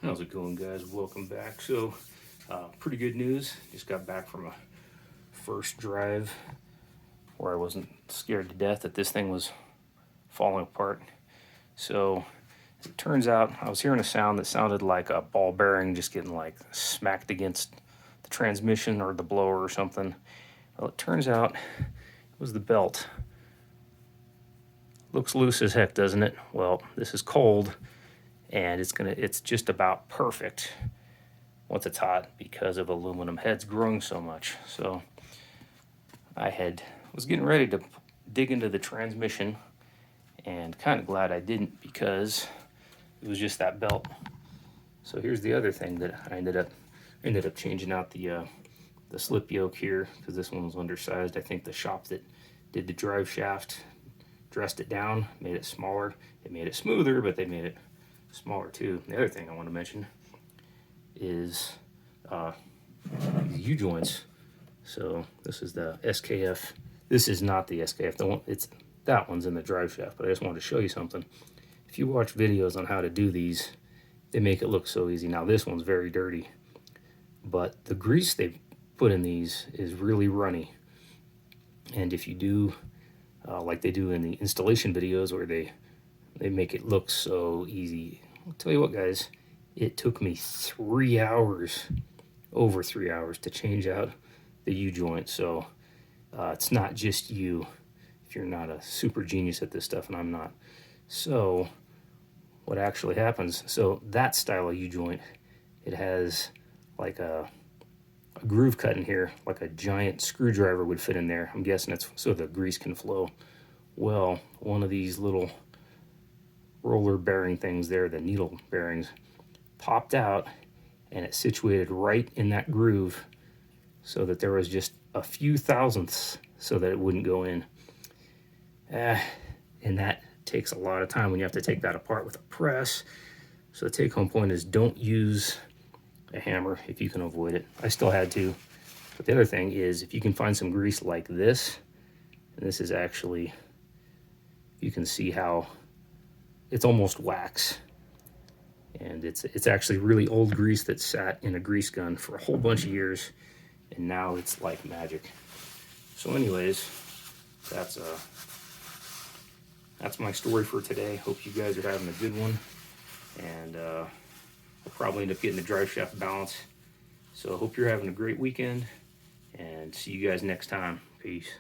How's it going, guys? Welcome back. So, pretty good news. Just got back from a first drive where I wasn't scared to death that this thing was falling apart. So, as it turns out, I was hearing a sound that sounded like a ball bearing just getting like smacked against the transmission or the blower or something. Well, it turns out it was the belt. Looks loose as heck, doesn't it? Well, this is cold, and it's just about perfect once it's hot because of aluminum heads growing so much. So was getting ready to dig into the transmission, and kind of glad I didn't because it was just that belt. So here's the other thing that I ended up changing out the slip yoke here because this one was undersized. I think the shop that did the drive shaft dressed it down, made it smaller. It made it smoother, but they made it smaller too. The other thing I want to mention is these U-joints. So this is the SKF. This is not the SKF. That one's in the drive shaft, but I just wanted to show you something. If you watch videos on how to do these, they make it look so easy. Now this one's very dirty, but the grease they put in these is really runny. And if you do like they do in the installation videos where they make it look so easy, I'll tell you what, guys, it took me 3 hours, over 3 hours, to change out the U-joint. So it's not just you if you're not a super genius at this stuff, and I'm not. So what actually happens, so that style of U-joint, it has like a groove cut in here, like a giant screwdriver would fit in there. I'm guessing it's so the grease can flow. Well, one of these little roller bearing things there, the needle bearings, popped out, and it situated right in that groove so that there was just a few thousandths so that it wouldn't go in. And that takes a lot of time when you have to take that apart with a press. So the take-home point is don't use a hammer if you can avoid it. I still had to. But the other thing is, if you can find some grease like this, and this is actually, you can see how it's almost wax. And it's actually really old grease that sat in a grease gun for a whole bunch of years, and now it's like magic. So anyways, that's my story for today. Hope you guys are having a good one, and I'll probably end up getting the drive shaft balance. So I hope you're having a great weekend, and see you guys next time. Peace.